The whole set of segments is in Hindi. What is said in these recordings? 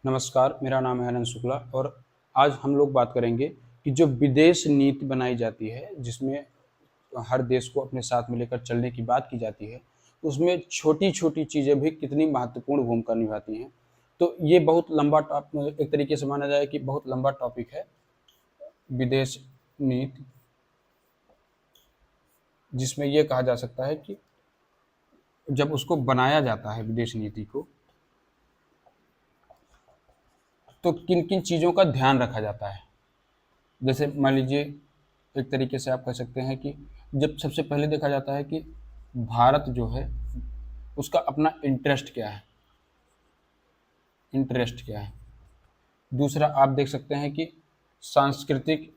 नमस्कार, मेरा नाम है अनंत शुक्ला और आज हम लोग बात करेंगे कि जो विदेश नीति बनाई जाती है, जिसमें हर देश को अपने साथ में लेकर चलने की बात की जाती है, उसमें छोटी-छोटी चीज़ें भी कितनी महत्वपूर्ण भूमिका निभाती हैं। तो ये बहुत लंबा एक तरीके से माना जाए कि बहुत लंबा टॉपिक है, विदेश नीति, जिसमें ये कहा जा सकता है कि जब उसको बनाया जाता है विदेश नीति को, तो किन-किन चीज़ों का ध्यान रखा जाता है। जैसे मान लीजिए एक तरीके से आप कह सकते हैं कि जब सबसे पहले देखा जाता है कि भारत जो है उसका अपना इंटरेस्ट क्या है, इंटरेस्ट क्या है। दूसरा आप देख सकते हैं कि सांस्कृतिक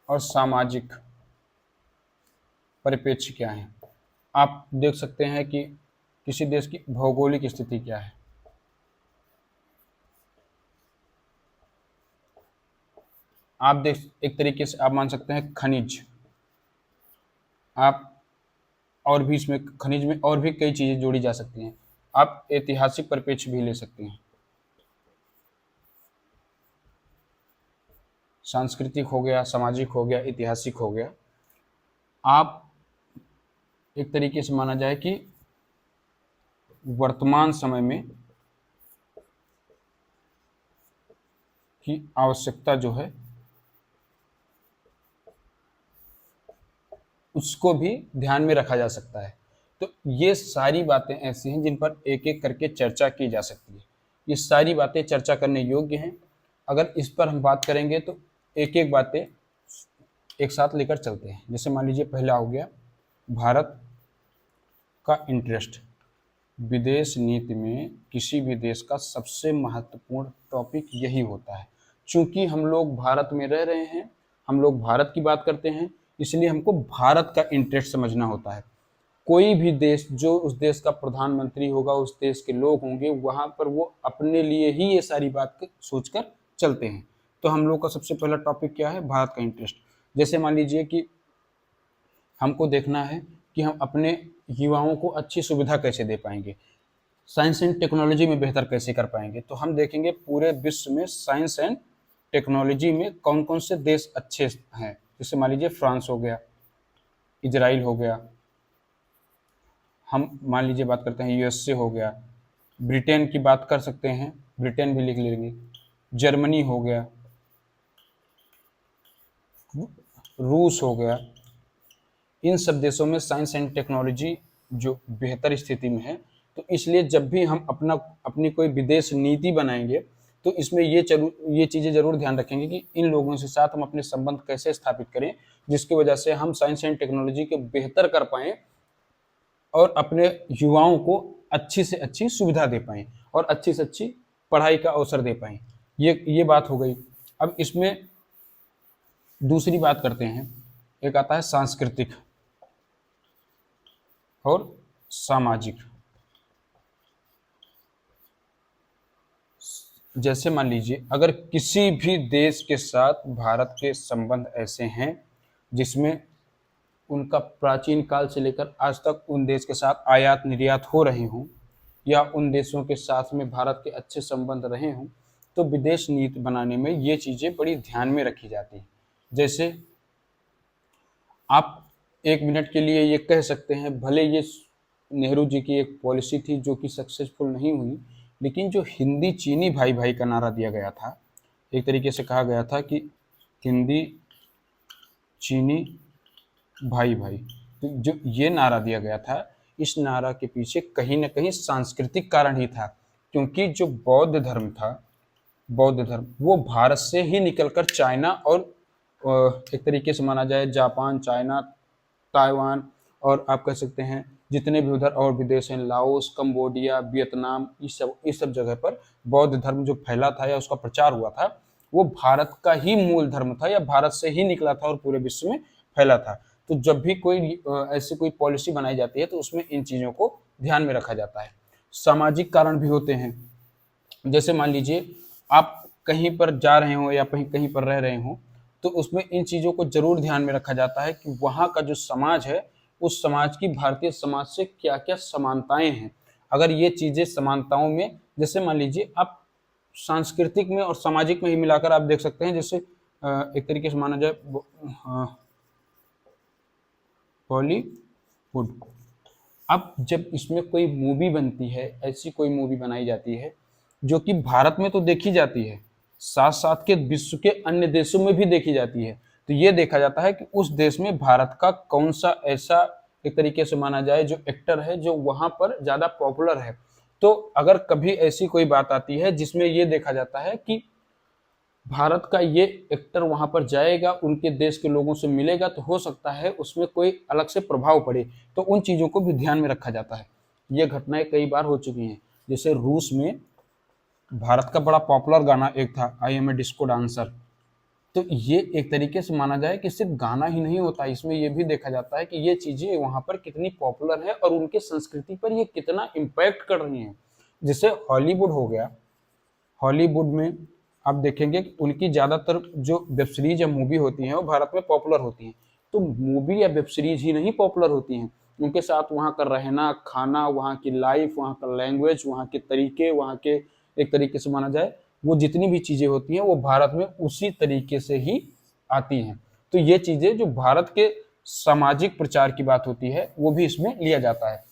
और सामाजिक परिप्रेक्ष्य क्या है। आप देख सकते हैं कि किसी देश की भौगोलिक स्थिति क्या है। आप देख एक तरीके से आप मान सकते हैं खनिज। आप और भी इसमें खनिज में और भी कई चीज़ें जोड़ी जा सकती हैं। आप ऐतिहासिक परिप्रेक्ष्य भी ले सकते हैं। सांस्कृतिक हो गया, सामाजिक हो गया, ऐतिहासिक हो गया। आप एक तरीके से माना जाए कि वर्तमान समय में की आवश्यकता जो है उसको भी ध्यान में रखा जा सकता है। तो ये सारी बातें ऐसी हैं जिन पर एक एक करके चर्चा की जा सकती है। ये सारी बातें चर्चा करने योग्य हैं। अगर इस पर हम बात करेंगे तो एक एक बातें एक साथ लेकर चलते हैं। जैसे मान लीजिए पहला हो गया भारत का इंटरेस्ट। विदेश नीति में किसी भी देश का सबसे महत्वपूर्ण टॉपिक यही होता है। चूंकि हम लोग भारत में रह रहे हैं, हम लोग भारत की बात करते हैं, इसलिए हमको भारत का इंटरेस्ट समझना होता है। कोई भी देश, जो उस देश का प्रधानमंत्री होगा, उस देश के लोग होंगे, वहाँ पर वो अपने लिए ही ये सारी बात सोचकर चलते हैं। तो हम लोग का सबसे पहला टॉपिक क्या है? भारत का इंटरेस्ट। जैसे मान लीजिए कि हमको देखना है कि हम अपने युवाओं को अच्छी सुविधा कैसे दे पाएंगे, साइंस एंड टेक्नोलॉजी में बेहतर कैसे कर पाएंगे। तो हम देखेंगे पूरे विश्व में साइंस एंड टेक्नोलॉजी में कौन कौन से देश अच्छे हैं। जैसे मान लीजिए फ्रांस हो गया, इजराइल हो गया, हम मान लीजिए बात करते हैं यूएसए हो गया, ब्रिटेन की बात कर सकते हैं, ब्रिटेन भी लिख लेंगे, जर्मनी हो गया, रूस हो गया। इन सब देशों में साइंस एंड टेक्नोलॉजी जो बेहतर स्थिति में है। तो इसलिए जब भी हम अपनी कोई विदेश नीति बनाएंगे तो इसमें ये चीज़ें जरूर ध्यान रखेंगे कि इन लोगों के साथ हम अपने संबंध कैसे स्थापित करें, जिसकी वजह से हम साइंस एंड टेक्नोलॉजी के बेहतर कर पाएँ और अपने युवाओं को अच्छी से अच्छी सुविधा दे पाएँ और अच्छी से अच्छी पढ़ाई का अवसर दे पाएँ। ये बात हो गई। अब इसमें दूसरी बात करते हैं, एक आता है सांस्कृतिक और सामाजिक। जैसे मान लीजिए अगर किसी भी देश के साथ भारत के संबंध ऐसे हैं जिसमें उनका प्राचीन काल से लेकर आज तक उन देश के साथ आयात निर्यात हो रहे हों, या उन देशों के साथ में भारत के अच्छे संबंध रहे हों, तो विदेश नीति बनाने में ये चीज़ें बड़ी ध्यान में रखी जाती हैं। जैसे आप एक मिनट के लिए ये कह सकते हैं, भले ये नेहरू जी की एक पॉलिसी थी जो कि सक्सेसफुल नहीं हुई, लेकिन जो हिंदी चीनी भाई भाई का नारा दिया गया था, एक तरीके से कहा गया था कि हिंदी चीनी भाई भाई, तो जो ये नारा दिया गया था, इस नारा के पीछे कहीं ना कहीं सांस्कृतिक कारण ही था। क्योंकि जो बौद्ध धर्म था, बौद्ध धर्म वो भारत से ही निकलकर चाइना और एक तरीके से माना जाए जापान, चाइना, ताइवान और आप कह सकते हैं जितने भी उधर और विदेश हैं, लाओस, कंबोडिया, वियतनाम, इस सब जगह पर बौद्ध धर्म जो फैला था या उसका प्रचार हुआ था, वो भारत का ही मूल धर्म था या भारत से ही निकला था और पूरे विश्व में फैला था। तो जब भी कोई ऐसी कोई पॉलिसी बनाई जाती है तो उसमें इन चीज़ों को ध्यान में रखा जाता है। सामाजिक कारण भी होते हैं। जैसे मान लीजिए आप कहीं पर जा रहे हो या कहीं कहीं पर रह रहे हो, तो उसमें इन चीज़ों को जरूर ध्यान में रखा जाता है कि वहाँ का जो समाज है, उस समाज की भारतीय समाज से क्या क्या समानताएं हैं। अगर ये चीजें समानताओं में, जैसे मान लीजिए आप सांस्कृतिक में और सामाजिक में ही मिलाकर आप देख सकते हैं, जैसे एक तरीके से माना जाए बॉलीवुड। अब जब इसमें कोई मूवी बनती है, ऐसी कोई मूवी बनाई जाती है जो कि भारत में तो देखी जाती है, साथ साथ के विश्व के अन्य देशों में भी देखी जाती है, तो ये देखा जाता है कि उस देश में भारत का कौन सा ऐसा एक तरीके से माना जाए जो एक्टर है जो वहां पर ज्यादा पॉपुलर है। तो अगर कभी ऐसी कोई बात आती है जिसमें ये देखा जाता है कि भारत का ये एक्टर वहां पर जाएगा, उनके देश के लोगों से मिलेगा, तो हो सकता है उसमें कोई अलग से प्रभाव पड़े, तो उन चीजों को भी ध्यान में रखा जाता है। ये घटनाएं कई बार हो चुकी हैं। जैसे रूस में भारत का बड़ा पॉपुलर गाना एक था, I am a disco dancer. तो ये एक तरीके से माना जाए कि सिर्फ गाना ही नहीं होता, इसमें ये भी देखा जाता है कि ये चीजें वहां पर कितनी पॉपुलर है और उनके संस्कृति पर ये कितना इम्पैक्ट कर रही हैं। जैसे हॉलीवुड हो गया, हॉलीवुड में आप देखेंगे कि उनकी ज़्यादातर जो वेब सीरीज या मूवी होती हैं वो भारत में पॉपुलर होती हैं। तो मूवी या वेब सीरीज ही नहीं पॉपुलर होती हैं, उनके साथ वहाँ का रहना खाना, वहाँ की लाइफ, वहाँ का लैंग्वेज, वहाँ के तरीके, वहाँ के एक तरीके से माना जाए वो जितनी भी चीज़ें होती हैं वो भारत में उसी तरीके से ही आती हैं। तो ये चीज़ें जो भारत के सामाजिक प्रचार की बात होती है वो भी इसमें लिया जाता है।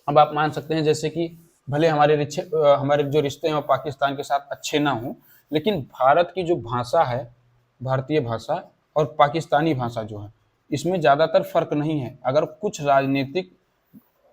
अब आप मान सकते हैं जैसे कि भले हमारे जो रिश्ते हैं वो पाकिस्तान के साथ अच्छे ना हों, लेकिन भारत की जो भाषा है, भारतीय भाषा और पाकिस्तानी भाषा जो है, इसमें ज़्यादातर फर्क नहीं है। अगर कुछ राजनीतिक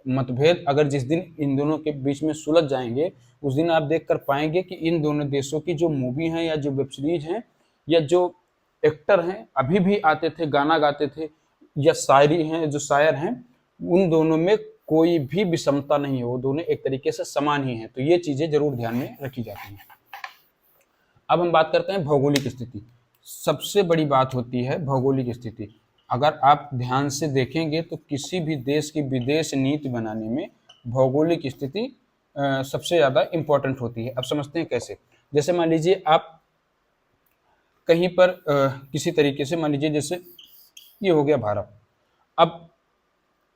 मतभेद अगर जिस दिन इन दोनों के बीच में सुलझ जाएंगे, उस दिन आप देख कर पाएंगे कि इन दोनों देशों की जो मूवी हैं या जो वेब सीरीज हैं या जो एक्टर हैं अभी भी आते थे, गाना गाते थे, या शायरी हैं जो शायर हैं, उन दोनों में कोई भी विषमता नहीं है, वो दोनों एक तरीके से समान ही हैं। तो ये चीज़ें जरूर ध्यान में रखी जाती हैं। अब हम बात करते हैं भौगोलिक स्थिति। सबसे बड़ी बात होती है भौगोलिक स्थिति। अगर आप ध्यान से देखेंगे तो किसी भी देश की विदेश नीति बनाने में भौगोलिक स्थिति सबसे ज़्यादा इम्पोर्टेंट होती है। अब समझते हैं कैसे। जैसे मान लीजिए आप कहीं पर किसी तरीके से, मान लीजिए जैसे ये हो गया भारत। अब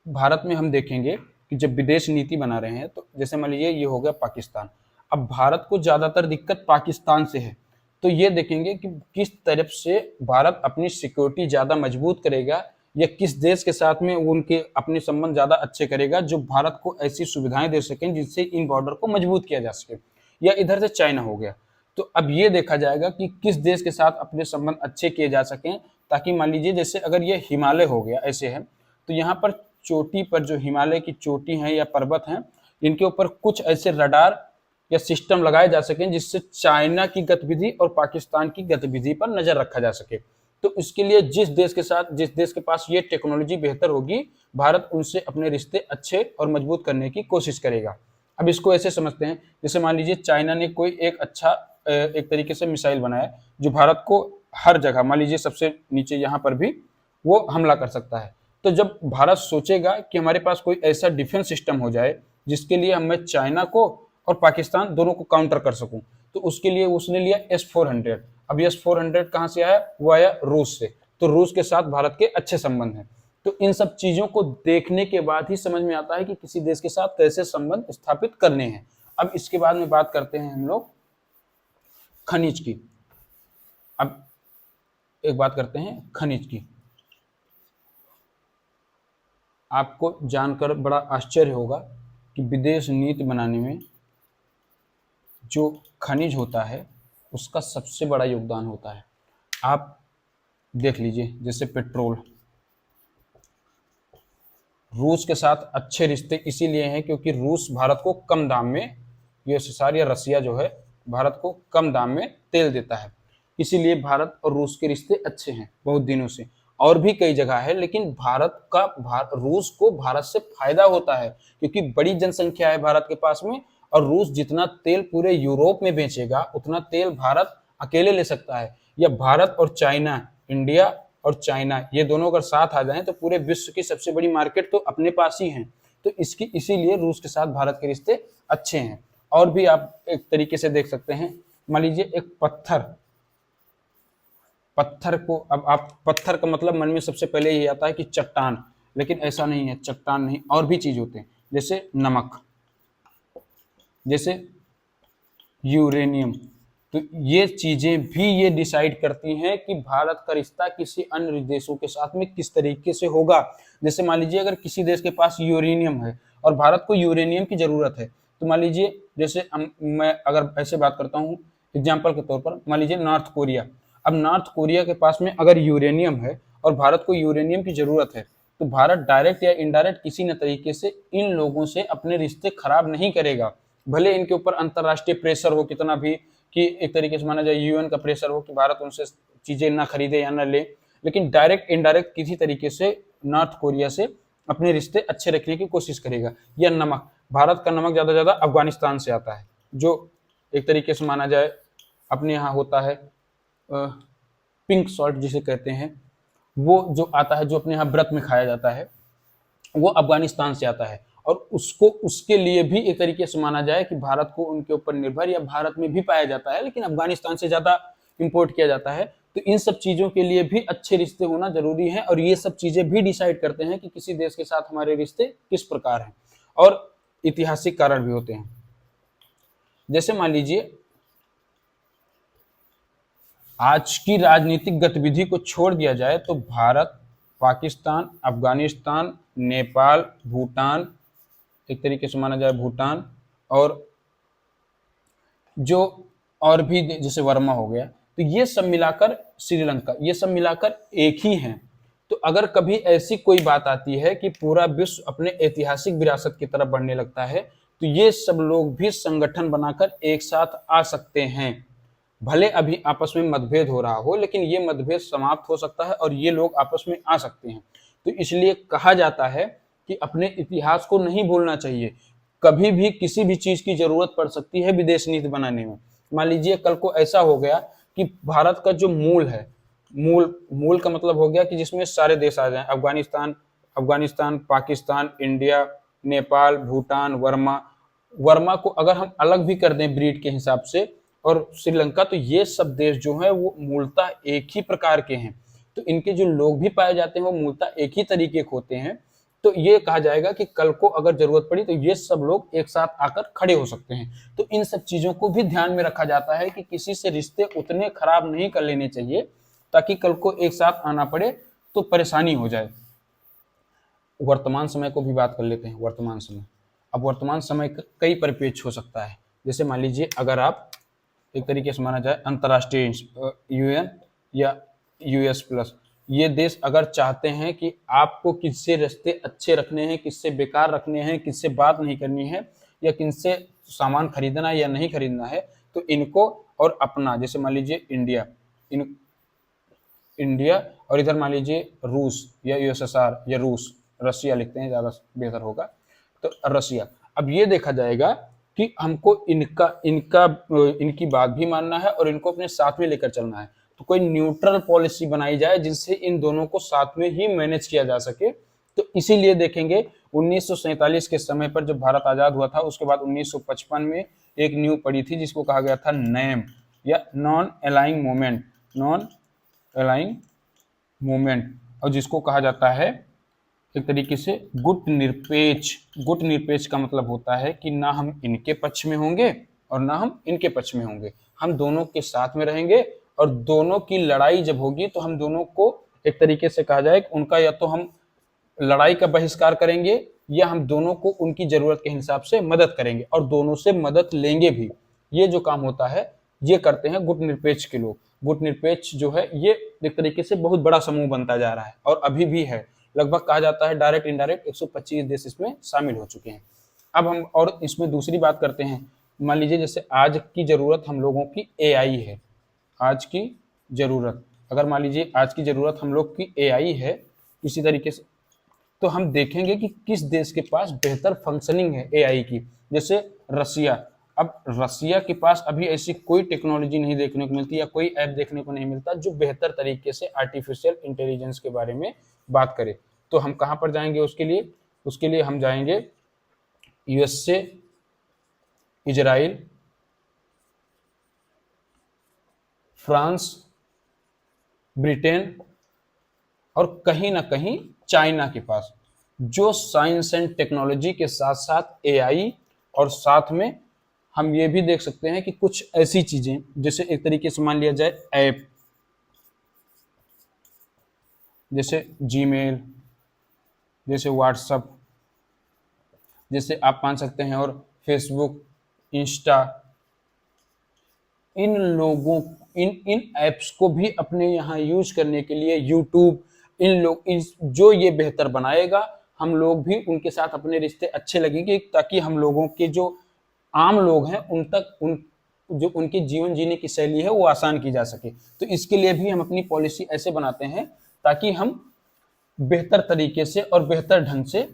भारत में हम देखेंगे कि जब विदेश नीति बना रहे हैं, तो जैसे मान लीजिए ये हो गया पाकिस्तान। अब भारत को ज़्यादातर दिक्कत पाकिस्तान से है, तो ये देखेंगे कि किस तरफ से भारत अपनी सिक्योरिटी ज़्यादा मजबूत करेगा या किस देश के साथ में उनके अपने संबंध ज़्यादा अच्छे करेगा जो भारत को ऐसी सुविधाएं दे सकें जिससे इन बॉर्डर को मजबूत किया जा सके। या इधर से चाइना हो गया, तो अब ये देखा जाएगा कि किस देश के साथ अपने संबंध अच्छे किए जा सकें, ताकि मान लीजिए जैसे अगर ये हिमालय हो गया ऐसे है, तो यहाँ पर चोटी पर जो हिमालय की चोटी हैं या पर्वत हैं, इनके ऊपर कुछ ऐसे रडार या सिस्टम लगाए जा सकें जिससे चाइना की गतिविधि और पाकिस्तान की गतिविधि पर नजर रखा जा सके। तो इसके लिए जिस देश के पास ये टेक्नोलॉजी बेहतर होगी, भारत उनसे अपने रिश्ते अच्छे और मजबूत करने की कोशिश करेगा। अब इसको ऐसे समझते हैं, जैसे मान लीजिए चाइना ने कोई एक अच्छा एक तरीके से मिसाइल बनाया जो भारत को हर जगह, मान लीजिए सबसे नीचे यहाँ पर भी वो हमला कर सकता है। तो जब भारत सोचेगा कि हमारे पास कोई ऐसा डिफेंस सिस्टम हो जाए जिसके लिए मैं चाइना को और पाकिस्तान दोनों को काउंटर कर सकूं, तो उसके लिए उसने लिया S-400। अब S-400 कहाँ से आया? वो आया रूस से। तो रूस के साथ भारत के अच्छे संबंध हैं। तो इन सब चीजों को देखने के बाद ही समझ में आता है कि किसी देश के साथ कैसे संबंध स्थापित करने हैं। अब इसके बाद में बात करते हैं हम लोग खनिज की। अब एक बात करते हैं खनिज की। आपको जानकर बड़ा आश्चर्य होगा कि विदेश नीति बनाने में जो खनिज होता है उसका सबसे बड़ा योगदान होता है। आप देख लीजिए जैसे पेट्रोल, रूस के साथ अच्छे रिश्ते इसीलिए हैं क्योंकि रूस भारत को कम दाम में, यूएसएसआर या रसिया जो है भारत को कम दाम में तेल देता है, इसीलिए भारत और रूस के रिश्ते अच्छे हैं बहुत दिनों से। और भी कई जगह है, लेकिन रूस को भारत से फायदा होता है क्योंकि बड़ी जनसंख्या है भारत के पास में, और रूस जितना तेल पूरे यूरोप में बेचेगा उतना तेल भारत अकेले ले सकता है। या भारत और चाइना, इंडिया और चाइना, ये दोनों अगर साथ आ जाएं तो पूरे विश्व की सबसे बड़ी मार्केट तो अपने पास ही है। तो इसीलिए रूस के साथ भारत के रिश्ते अच्छे हैं। और भी आप एक तरीके से देख सकते हैं, मान लीजिए एक पत्थर को, अब आप पत्थर का मतलब मन में सबसे पहले ये आता है कि चट्टान, लेकिन ऐसा नहीं है, चट्टान नहीं, और भी चीज होते हैं जैसे नमक। जैसे यूरेनियम। तो ये चीजें भी ये डिसाइड करती हैं कि भारत का रिश्ता किसी अन्य देशों के साथ में किस तरीके से होगा। जैसे मान लीजिए अगर किसी देश के पास यूरेनियम है और भारत को यूरेनियम की जरूरत है, तो मान लीजिए जैसे मैं अगर ऐसे बात करता हूँ एग्जाम्पल के तौर पर, मान लीजिए नॉर्थ कोरिया। अब नॉर्थ कोरिया के पास में अगर यूरेनियम है और भारत को यूरेनियम की जरूरत है, तो भारत डायरेक्ट या इनडायरेक्ट किसी न तरीके से इन लोगों से अपने रिश्ते खराब नहीं करेगा। भले इनके ऊपर अंतरराष्ट्रीय प्रेशर हो कितना भी, कि एक तरीके से माना जाए यूएन का प्रेशर हो कि भारत उनसे चीजें ना खरीदे या ना ले, लेकिन डायरेक्ट इनडायरेक्ट किसी तरीके से नॉर्थ कोरिया से अपने रिश्ते अच्छे रखने की कोशिश करेगा। या नमक, भारत का नमक ज्यादा अफगानिस्तान से आता है, जो एक तरीके से माना जाए अपने यहाँ होता है पिंक सॉल्ट जिसे कहते हैं, वो जो आता है जो अपने यहाँ व्रत में खाया जाता है, वो अफगानिस्तान से आता है। और उसको उसके लिए भी एक तरीके से माना जाए कि भारत को उनके ऊपर निर्भर, या भारत में भी पाया जाता है लेकिन अफगानिस्तान से ज्यादा इंपोर्ट किया जाता है। तो इन सब चीजों के लिए भी अच्छे रिश्ते होना जरूरी है, और ये सब चीजें भी डिसाइड करते हैं कि किसी देश के साथ हमारे रिश्ते किस प्रकार हैं। और ऐतिहासिक कारण भी होते हैं। जैसे मान लीजिए आज की राजनीतिक गतिविधि को छोड़ दिया जाए तो भारत, पाकिस्तान, अफगानिस्तान, नेपाल, भूटान, एक तरीके से माना जाए भूटान, और जो और भी जैसे वर्मा हो गया, तो ये सब मिलाकर श्रीलंका, ये सब मिलाकर एक ही हैं। तो अगर कभी ऐसी कोई बात आती है कि पूरा विश्व अपने ऐतिहासिक विरासत की तरफ बढ़ने लगता है, तो ये सब लोग भी संगठन बनाकर एक साथ आ सकते हैं। भले अभी आपस में मतभेद हो रहा हो, लेकिन ये मतभेद समाप्त हो सकता है और ये लोग आपस में आ सकते हैं। तो इसलिए कहा जाता है कि अपने इतिहास को नहीं भूलना चाहिए। कभी भी किसी भी चीज की जरूरत पड़ सकती है विदेश नीति बनाने में। मान लीजिए कल को ऐसा हो गया कि भारत का जो मूल है, मूल मूल का मतलब हो गया कि जिसमें सारे देश आ जाएं, अफगानिस्तान, पाकिस्तान, इंडिया, नेपाल, भूटान, वर्मा, वर्मा को अगर हम अलग भी कर दें ब्रीड के हिसाब से, और श्रीलंका, तो ये सब देश जो है वो मूलतः एक ही प्रकार के हैं। तो इनके जो लोग भी पाए जाते हैं वो मूलतः एक ही तरीके के होते हैं। तो ये कहा जाएगा कि कल को अगर जरूरत पड़ी तो ये सब लोग एक साथ आकर खड़े हो सकते हैं। तो इन सब चीजों को भी ध्यान में रखा जाता है कि किसी से रिश्ते उतने खराब नहीं कर लेने चाहिए ताकि कल को एक साथ आना पड़े तो परेशानी हो जाए। वर्तमान समय को भी बात कर लेते हैं। वर्तमान समय, अब वर्तमान समय कई परिप्रेक्ष्य हो सकता है। जैसे मान लीजिए अगर आप एक तरीके से माना जाए अंतर्राष्ट्रीय यूएन या यूएस प्लस, ये देश अगर चाहते हैं कि आपको किससे रिश्ते अच्छे रखने हैं, किससे बेकार रखने हैं, किससे बात नहीं करनी है, या किनसे सामान खरीदना है या नहीं खरीदना है, तो इनको और अपना, जैसे मान लीजिए इंडिया और इधर मान लीजिए रूस या यूएसएसआर या रूस, रशिया लिखते हैं ज़्यादा बेहतर होगा, तो रशिया। अब ये देखा जाएगा कि हमको इनकी बात भी मानना है और इनको अपने साथ में लेकर चलना है। तो कोई न्यूट्रल पॉलिसी बनाई जाए जिनसे इन दोनों को साथ में ही मैनेज किया जा सके। तो इसीलिए देखेंगे 1947 के समय पर जब भारत आज़ाद हुआ था, उसके बाद 1955 में एक न्यू पड़ी थी जिसको कहा गया था नैम या नॉन अलाइंग मूवमेंट, और जिसको कहा जाता है एक तरीके से गुट निरपेक्ष। गुट निरपेक्ष का मतलब होता है कि ना हम इनके पक्ष में होंगे और ना हम इनके पक्ष में होंगे, हम दोनों के साथ में रहेंगे, और दोनों की लड़ाई जब होगी तो हम दोनों को एक तरीके से कहा जाए कि उनका या तो हम लड़ाई का बहिष्कार करेंगे या हम दोनों को उनकी जरूरत के हिसाब से मदद करेंगे और दोनों से मदद लेंगे भी। ये जो काम होता है ये करते हैं गुट निरपेक्ष के लोग। गुट निरपेक्ष जो है ये एक तरीके से बहुत बड़ा समूह बनता जा रहा है और अभी भी है। लगभग कहा जाता है डायरेक्ट इनडायरेक्ट 125 देश इसमें शामिल हो चुके हैं। अब हम और इसमें दूसरी बात करते हैं। मान लीजिए जैसे आज की जरूरत हम लोगों की एआई है। आज की जरूरत, अगर मान लीजिए आज की जरूरत हम लोग की एआई है किसी तरीके से, तो हम देखेंगे कि किस देश के पास बेहतर फंक्शनिंग है एआई की। जैसे रसिया, अब रसिया के पास अभी ऐसी कोई टेक्नोलॉजी नहीं देखने को मिलती या कोई ऐप देखने को नहीं मिलता जो बेहतर तरीके से आर्टिफिशियल इंटेलिजेंस के बारे में बात करे। तो हम कहाँ पर जाएंगे उसके लिए हम जाएंगे यूएसए, इजराइल, फ्रांस, ब्रिटेन और कहीं ना कहीं चाइना के पास, जो साइंस एंड टेक्नोलॉजी के साथ साथ एआई और साथ में हम ये भी देख सकते हैं कि कुछ ऐसी चीजें, जैसे एक तरीके से मान लिया जाए ऐप, जैसे जीमेल, जैसे व्हाट्सअप, जैसे आप मान सकते हैं, और फेसबुक, इंस्टा, इन लोगों इन इन ऐप्स को भी अपने यहाँ यूज करने के लिए यूट्यूब, जो ये बेहतर बनाएगा, हम लोग भी उनके साथ अपने रिश्ते अच्छे लगेंगे, ताकि हम लोगों के जो आम लोग हैं उन तक जो उनके जीवन जीने की शैली है वो आसान की जा सके। तो इसके लिए भी हम अपनी पॉलिसी ऐसे बनाते हैं ताकि हम बेहतर तरीके से और बेहतर ढंग से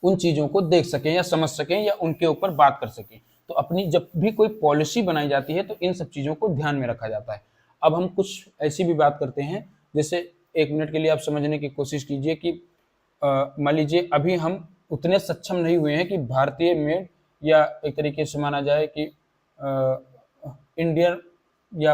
उन चीजों को देख सकें या समझ सकें या उनके ऊपर बात कर सकें। तो अपनी जब भी कोई पॉलिसी बनाई जाती है तो इन सब चीजों को ध्यान में रखा जाता है। अब हम कुछ ऐसी भी बात करते हैं, जैसे 1 मिनट के लिए आप समझने की कोशिश कीजिए कि मान लीजिए अभी हम उतने सक्षम नहीं हुए हैं कि भारतीय मेड, या एक तरीके से माना जाए कि इंडियन, या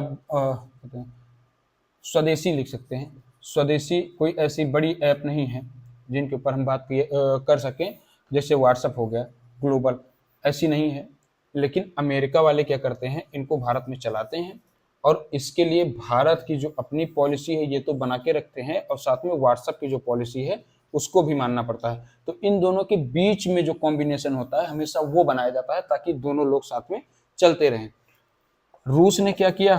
स्वदेशी लिख सकते हैं, स्वदेशी कोई ऐसी बड़ी ऐप नहीं है जिनके ऊपर हम बात कर सकें, जैसे व्हाट्सअप हो गया ग्लोबल, ऐसी नहीं है। लेकिन अमेरिका वाले क्या करते हैं, इनको भारत में चलाते हैं, और इसके लिए भारत की जो अपनी पॉलिसी है ये तो बना के रखते हैं, और साथ में व्हाट्सएप की जो पॉलिसी है उसको भी मानना पड़ता है। तो इन दोनों के बीच में जो कॉम्बिनेशन होता है हमेशा वो बनाया जाता है ताकि दोनों लोग साथ में चलते रहें। रूस ने क्या किया,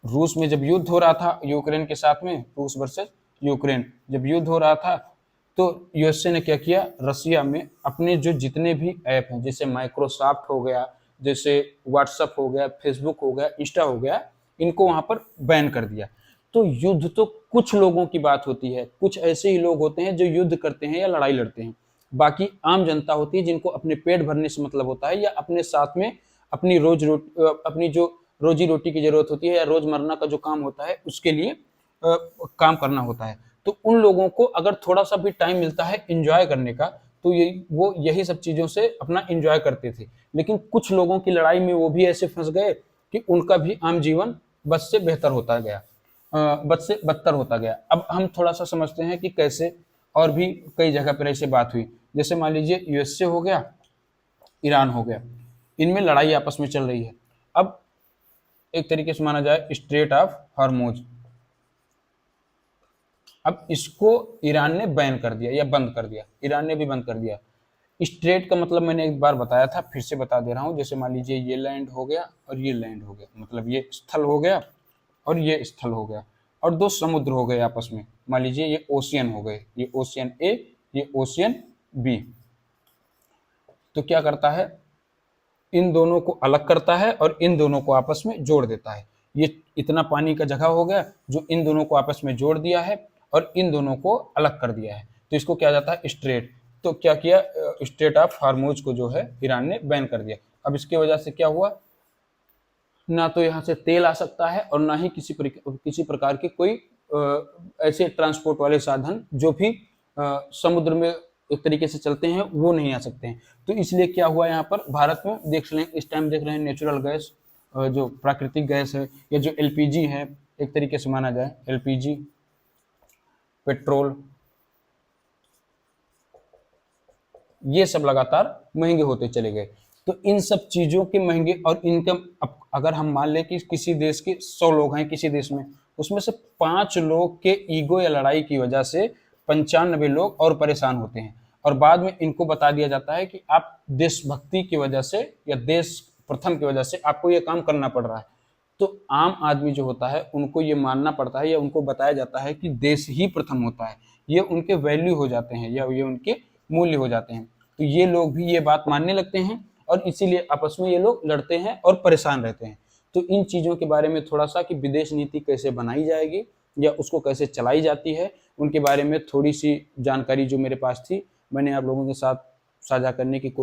रूस में जब युद्ध हो रहा था यूक्रेन के साथ में, रूस वर्सेस यूक्रेन जब युद्ध हो रहा था, तो यूएसए ने क्या किया, रसिया में अपने जो जितने भी ऐप हैं, जैसे माइक्रोसॉफ्ट हो गया, जैसे व्हाट्सएप हो गया, फेसबुक हो गया, इंस्टा हो गया, इनको वहां पर बैन कर दिया। तो युद्ध तो कुछ लोगों की बात होती है, कुछ ऐसे ही लोग होते हैं जो युद्ध करते हैं या लड़ाई लड़ते हैं, बाकी आम जनता होती है जिनको अपने पेट भरने से मतलब होता है, या अपने साथ में अपनी अपनी जो रोजी रोटी की जरूरत होती है या रोजमर्रा का जो काम होता है उसके लिए काम करना होता है। तो उन लोगों को अगर थोड़ा सा भी टाइम मिलता है एंजॉय करने का, तो वो यही सब चीजों से अपना एंजॉय करते थे। लेकिन कुछ लोगों की लड़ाई में वो भी ऐसे फंस गए कि उनका भी आम जीवन बद से बेहतर होता गया, बद से बदतर होता गया। अब हम थोड़ा सा समझते हैं कि कैसे, और भी कई जगह पर ऐसे बात हुई, जैसे मान लीजिए यूएसए हो गया, ईरान हो गया, इनमें लड़ाई आपस में चल रही है। अब एक तरीके से माना जाए स्ट्रेट ऑफ हॉर्मुज, अब इसको ईरान ने बैन कर दिया या बंद कर दिया, ईरान ने भी बंद कर दिया। स्ट्रेट का मतलब मैंने एक बार बताया था, फिर से बता दे रहा हूं। जैसे मान लीजिए ये लैंड हो गया और ये लैंड हो गया, मतलब ये स्थल हो गया और ये स्थल हो गया, और दो समुद्र हो गए आपस में, मान लीजिए ये ओशियन हो गए, ये ओशियन ए, ये ओशियन बी। तो क्या करता है, इन दोनों को अलग करता है और इन दोनों को आपस में जोड़ देता है। ये इतना पानी का जगह हो गया जो इन दोनों को आपस में जोड़ दिया है और इन दोनों को अलग कर दिया है, तो इसको क्या जाता है स्ट्रेट। तो क्या किया, स्ट्रेट ऑफ हार्मुज को जो है ईरान ने बैन कर दिया। अब इसकी वजह से क्या हुआ, ना तो यहाँ से तेल आ सकता है और ना ही किसी प्रकार के कोई ऐसे ट्रांसपोर्ट वाले साधन जो भी समुद्र में एक तरीके से चलते हैं वो नहीं आ सकते हैं। तो इसलिए क्या हुआ, यहाँ पर भारत में देख लें, इस टाइम देख रहे हैं नेचुरल गैस, जो प्राकृतिक गैस है, या जो एलपीजी है, एक तरीके से माना जाए एलपीजी, पेट्रोल, ये सब लगातार महंगे होते चले गए। तो इन सब चीजों के महंगे और इनकम, अगर हम मान लें कि किसी देश के 100 लोग हैं किसी देश में, उसमें से 5 लोग के ईगो या लड़ाई की वजह से 95 लोग और परेशान होते हैं, और बाद में इनको बता दिया जाता है कि आप देशभक्ति की वजह से या देश प्रथम की वजह से आपको ये काम करना पड़ रहा है। तो आम आदमी जो होता है उनको ये मानना पड़ता है या उनको बताया जाता है कि देश ही प्रथम होता है, ये उनके वैल्यू हो जाते हैं या ये उनके मूल्य हो जाते हैं। तो ये लोग भी ये बात मानने लगते हैं और इसीलिए आपस में ये लोग लड़ते हैं और परेशान रहते हैं। तो इन चीज़ों के बारे में थोड़ा सा कि विदेश नीति कैसे बनाई जाएगी या उसको कैसे चलाई जाती है, उनके बारे में थोड़ी सी जानकारी जो मेरे पास थी मैंने आप लोगों के साथ साझा करने की कोशिश